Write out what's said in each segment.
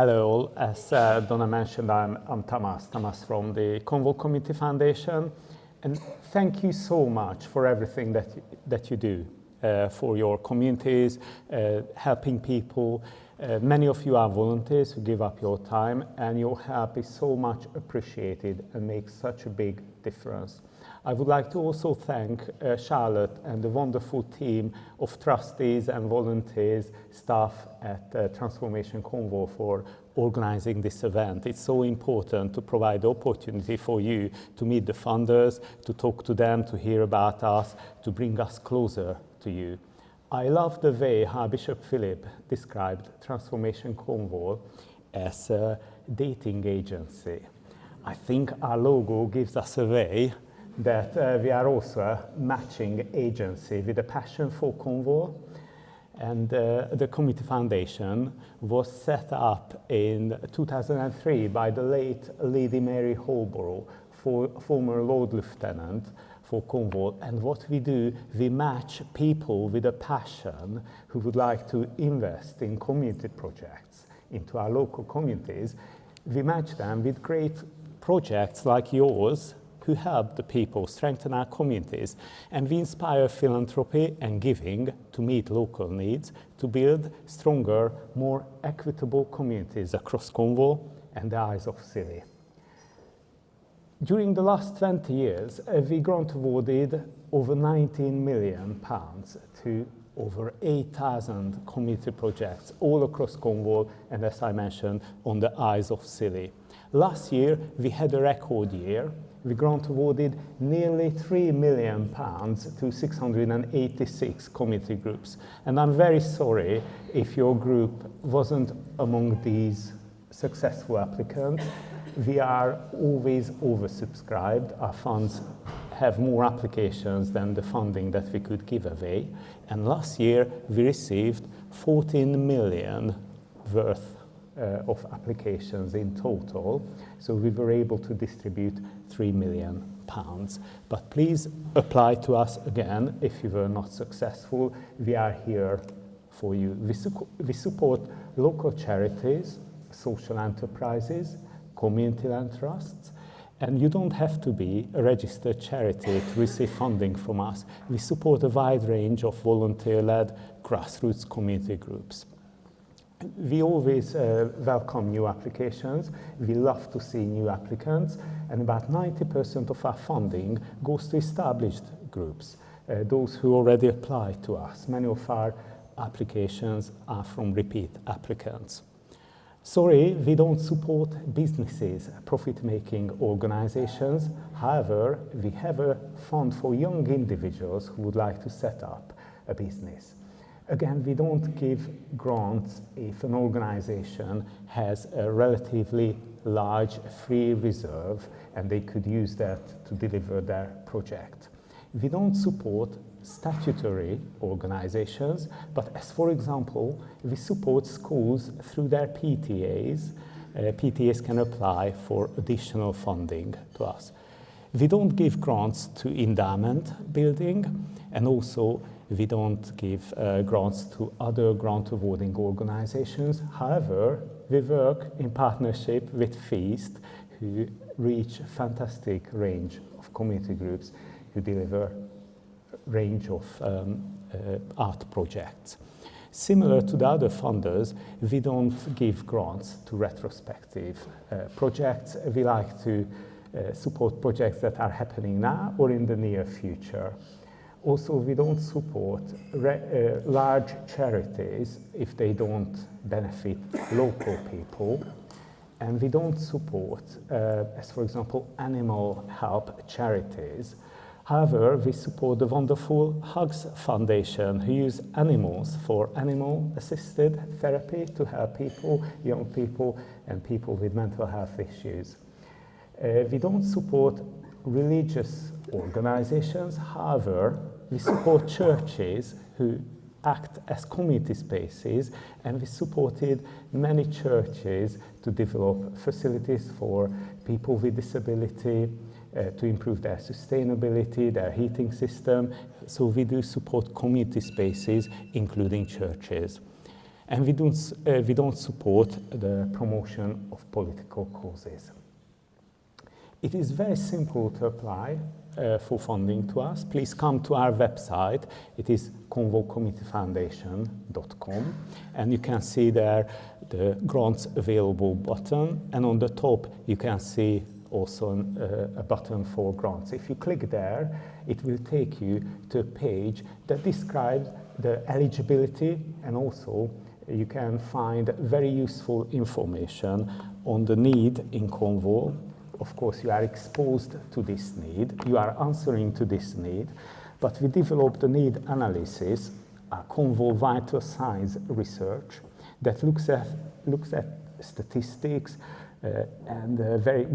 Hello all. As Donna mentioned, I'm Tamas from the Cornwall Community Foundation, and thank you so much for everything that you do for your communities, helping people. Many of you are volunteers who give up your time, and your help is so much appreciated and makes such a big difference. I would like to also thank Charlotte and the wonderful team of trustees and volunteers, staff at Transformation Cornwall for organizing this event. It's so important to provide the opportunity for you to meet the funders, to talk to them, to hear about us, to bring us closer to you. I love the way how Bishop Philip described Transformation Cornwall as a dating agency. I think our logo gives us away that we are also a matching agency with a passion for Cornwall. And the Community Foundation was set up in 2003 by the late Lady Mary Holborough, former Lord Lieutenant for Cornwall. And what we do, we match people with a passion who would like to invest in community projects into our local communities. We match them with great projects like yours, who help the people strengthen our communities, and we inspire philanthropy and giving to meet local needs to build stronger, more equitable communities across Cornwall and the Isles of Scilly. During the last 20 years, we grant-awarded over £19 million to over 8,000 community projects all across Cornwall and, as I mentioned, on the Isles of Scilly. Last year, we had a record year. We grant-awarded nearly £3 million to 686 community groups. And I'm very sorry if your group wasn't among these successful applicants. We are always oversubscribed. Our funds have more applications than the funding that we could give away. And last year, we received 14 million worth of applications in total, so we were able to distribute £3 million. But please apply to us again if you were not successful. We are here for you. We support local charities, social enterprises, community land trusts, and you don't have to be a registered charity to receive funding from us. We support a wide range of volunteer-led grassroots community groups. We always welcome new applications. We love to see new applicants, and about 90% of our funding goes to established groups, those who already apply to us. Many of our applications are from repeat applicants. Sorry, we don't support businesses, profit-making organizations. However, we have a fund for young individuals who would like to set up a business. Again, we don't give grants if an organization has a relatively large free reserve and they could use that to deliver their project. We don't support statutory organizations, but as for example, we support schools through their PTAs. PTAs can apply for additional funding to us. We don't give grants to endowment building, and also we don't give grants to other grant-awarding organizations. However, we work in partnership with Feast, who reach a fantastic range of community groups who deliver a range of art projects. Similar to the other funders, we don't give grants to retrospective projects. We like to support projects that are happening now or in the near future. Also, we don't support large charities if they don't benefit local people. And we don't support, as for example, animal help charities. However, we support the wonderful Hugs Foundation, who use animals for animal-assisted therapy to help people, young people, and people with mental health issues. We don't support religious organizations. However, we support churches who act as community spaces, and we supported many churches to develop facilities for people with disability, to improve their sustainability, their heating system. So we do support community spaces, including churches. And we don't support the promotion of political causes. It is very simple to apply for funding to us. Please come to our website. It is cornwallcommunityfoundation.com, and you can see there the grants available button, and on the top you can see also a button for grants. If you click there, it will take you to a page that describes the eligibility, and also you can find very useful information on the need in Cornwall. Of course, you are exposed to this need, you are answering to this need, but we developed a need analysis, Cornwall vital signs research, that looks at statistics and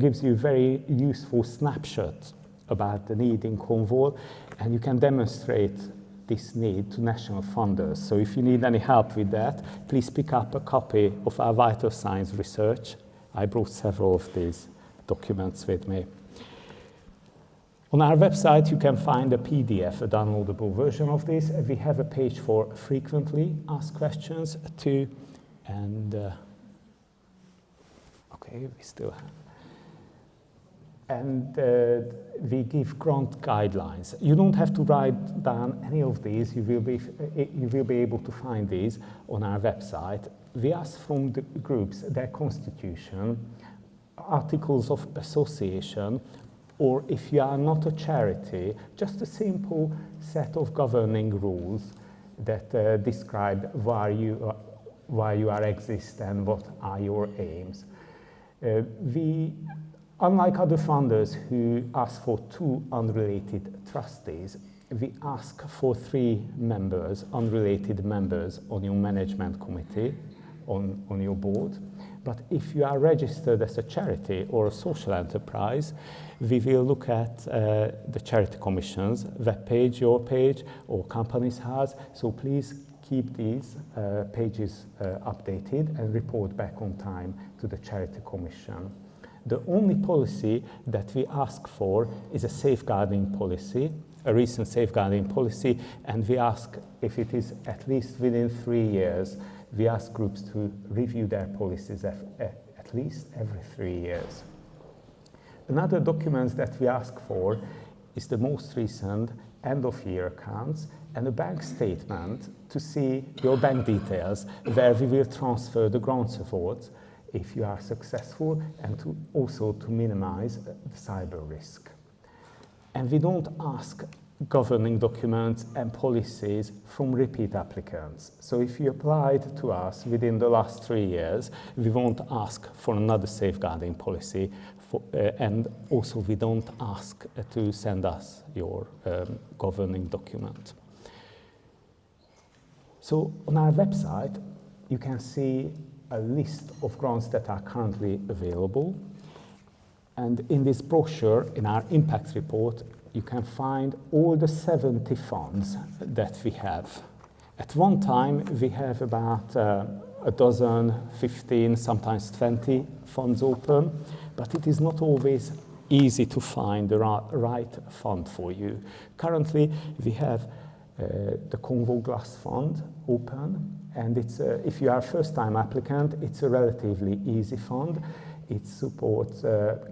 gives you very useful snapshots about the need in Cornwall, and you can demonstrate this need to national funders. So if you need any help with that, please pick up a copy of our vital signs research. I brought several of these documents with me. On our website you can find a PDF, a downloadable version of this. We have a page for frequently asked questions too, and okay, we still have. And we give grant guidelines. You don't have to write down any of these. You will be able to find these on our website. We ask from the groups their constitution, articles of association, or if you are not a charity, just a simple set of governing rules that describe why you are exist and what are your aims. Unlike other funders who ask for 2 unrelated trustees, we ask for 3 members, unrelated members on your management committee, on your board. But if you are registered as a charity or a social enterprise, we will look at the Charity Commission's webpage, your page, or Companies House. So please keep these pages updated and report back on time to the Charity Commission. The only policy that we ask for is a safeguarding policy, a recent safeguarding policy, and we ask if it is at least within 3 years. We ask groups to review their policies at least every 3 years. Another document that we ask for is the most recent end-of-year accounts and a bank statement to see your bank details, where we will transfer the grants awards if you are successful, and also to minimize the cyber risk. And we don't ask governing documents and policies from repeat applicants. So if you applied to us within the last 3 years, we won't ask for another safeguarding policy, and also we don't ask to send us your governing document. So on our website, you can see a list of grants that are currently available. And in this brochure, in our impact report, you can find all the 70 funds that we have. At one time, we have about a dozen, 15, sometimes 20 funds open, but it is not always easy to find the right fund for you. Currently, we have the Cornwall Glass Fund open, and it's if you are a first-time applicant, it's a relatively easy fund. It supports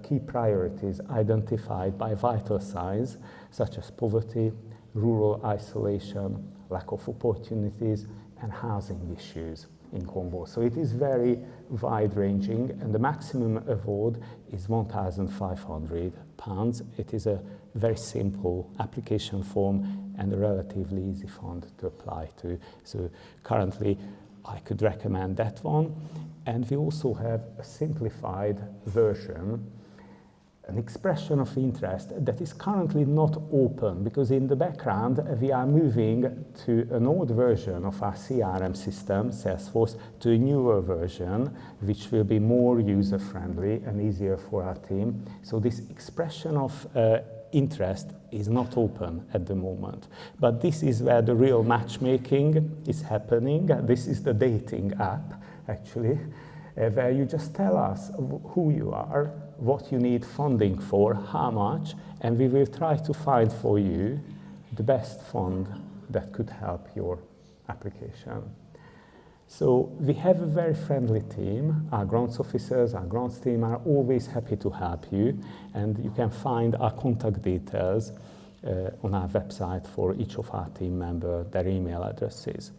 key priorities identified by vital signs, such as poverty, rural isolation, lack of opportunities, and housing issues in Cornwall. So it is very wide-ranging, and the maximum award is £1,500. It is a very simple application form and a relatively easy fund to apply to. So currently, I could recommend that one. And we also have a simplified version, an expression of interest that is currently not open, because in the background we are moving to an old version of our CRM system, Salesforce, to a newer version, which will be more user-friendly and easier for our team. So this expression of interest is not open at the moment. But this is where the real matchmaking is happening. This is the dating app, actually, where you just tell us who you are, what you need funding for, how much, and we will try to find for you the best fund that could help your application. So we have a very friendly team. Our grants officers, our grants team are always happy to help you, and you can find our contact details on our website for each of our team members, their email addresses.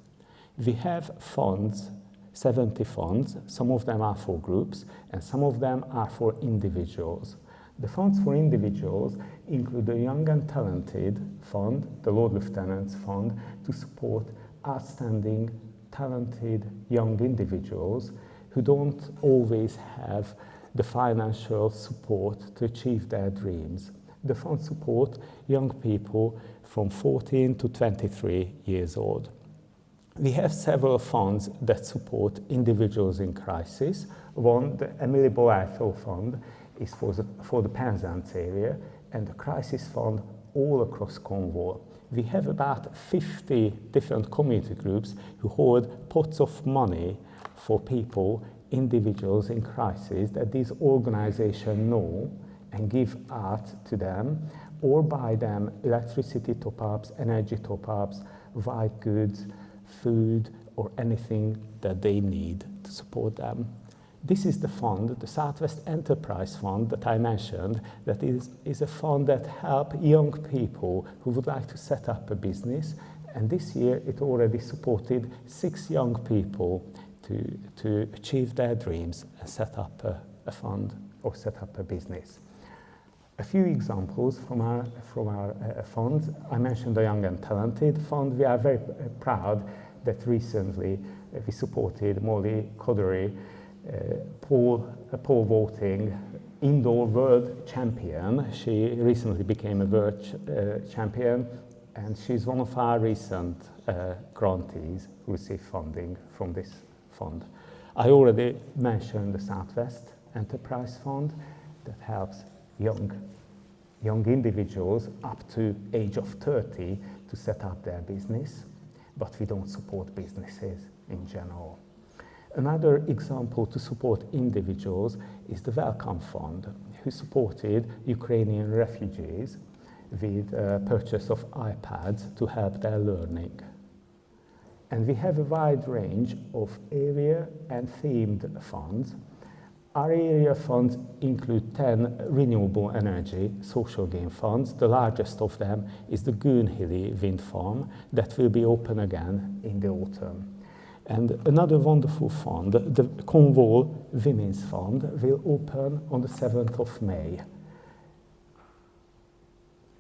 We have funds, 70 funds. Some of them are for groups and some of them are for individuals. The funds for individuals include the Young and Talented Fund, the Lord Lieutenant's Fund, to support outstanding, talented young individuals who don't always have the financial support to achieve their dreams. The fund supports young people from 14 to 23 years old. We have several funds that support individuals in crisis. One, the Emily Boato Fund, is for the Penzance area, and the Crisis Fund all across Cornwall. We have about 50 different community groups who hold pots of money for people, individuals in crisis, that these organizations know and give out to them, or buy them electricity top-ups, energy top-ups, white goods, food, or anything that they need to support them. This is the fund, the Southwest Enterprise Fund that I mentioned, that is a fund that helps young people who would like to set up a business. And this year it already supported 6 young people to achieve their dreams and set up a fund or set up a business. A few examples from our funds. I mentioned the Young and Talented Fund. We are very proud that recently we supported Molly Coddery, pole vaulting indoor world champion. She recently became a world champion, and she's one of our recent grantees who received funding from this fund. I already mentioned the Southwest Enterprise Fund that helps young individuals up to age of 30 to set up their business, but we don't support businesses in general. Another example to support individuals is the Welcome Fund, who supported Ukrainian refugees with purchase of iPads to help their learning. And we have a wide range of area and themed funds. Our area funds include 10 renewable energy social game funds. The largest of them is the Goonhilly wind farm that will be open again in the autumn. And another wonderful fund, the Cornwall Women's Fund, will open on the 7th of May.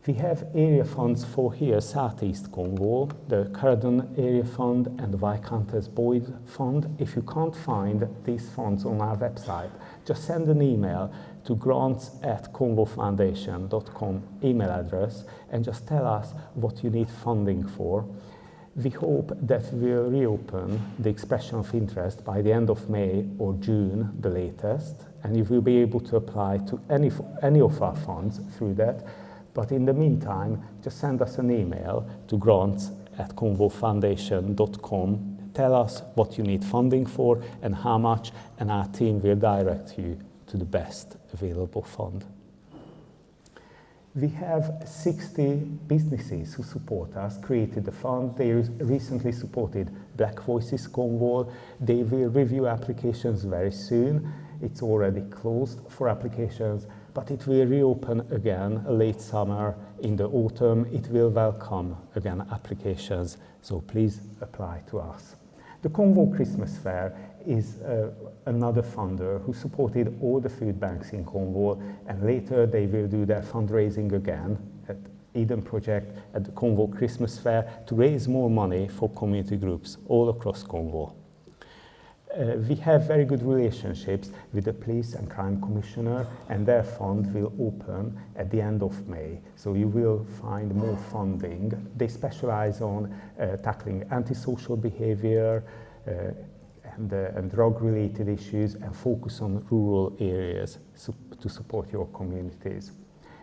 We have area funds for here, Southeast Cornwall, the Caradon Area Fund and the Viscountess Boyd Fund. If you can't find these funds on our website, just send an email to grants@cornwallfoundation.com email address and just tell us what you need funding for. We hope that we'll reopen the expression of interest by the end of May or June, the latest, and you will be able to apply to any of our funds through that. But in the meantime, just send us an email to grants@cornwallfoundation.com. Tell us what you need funding for and how much, and our team will direct you to the best available fund. We have 60 businesses who support us, created the fund. They recently supported Black Voices Cornwall. They will review applications very soon. It's already closed for applications, but it will reopen again late summer. In the autumn, it will welcome again applications, so please apply to us. The Cornwall Christmas Fair is another funder who supported all the food banks in Cornwall, and later they will do their fundraising again at Eden Project at the Cornwall Christmas Fair to raise more money for community groups all across Cornwall. We have very good relationships with the Police and Crime Commissioner, and their fund will open at the end of May. So you will find more funding. They specialize on tackling antisocial behavior and drug-related issues, and focus on rural areas to support your communities.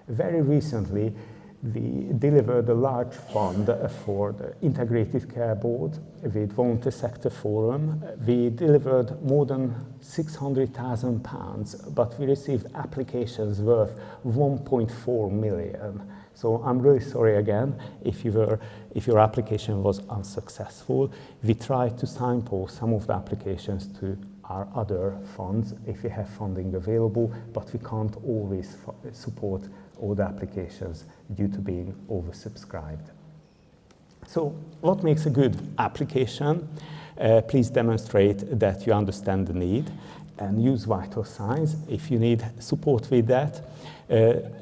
Very recently, we delivered a large fund for the Integrated Care Board with Volunteer Sector Forum. We delivered more than £600,000, but we received applications worth 1.4 million. So I'm really sorry again if you were if your application was unsuccessful, we try to signpost some of the applications to our other funds if we have funding available, but we can't always support all the applications due to being oversubscribed. So what makes a good application? Please demonstrate that you understand the need and use vital signs if you need support with that.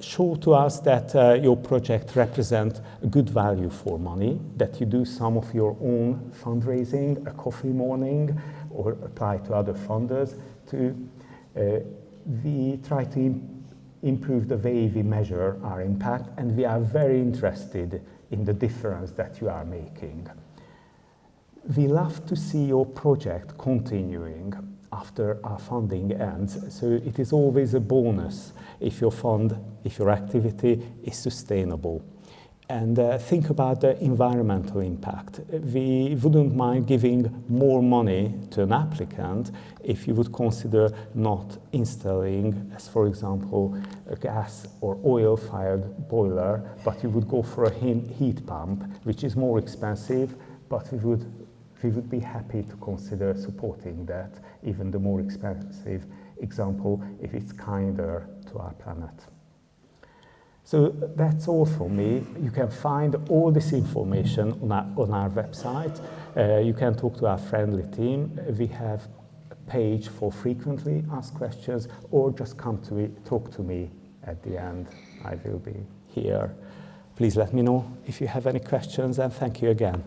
Show to us that your project represents a good value for money, that you do some of your own fundraising, a coffee morning, or apply to other funders. We try to improve the way we measure our impact, and we are very interested in the difference that you are making. We love to see your project continuing after our funding ends, so it is always a bonus if your activity is sustainable. And think about the environmental impact. We wouldn't mind giving more money to an applicant if you would consider not installing, as for example, a gas or oil-fired boiler, but you would go for a heat pump, which is more expensive, but we would be happy to consider supporting that, even the more expensive example, if it's kinder to our planet. So that's all for me. You can find all this information on our website. You can talk to our friendly team. We have a page for frequently asked questions, or just come to me, talk to me at the end. I will be here. Please let me know if you have any questions, and thank you again.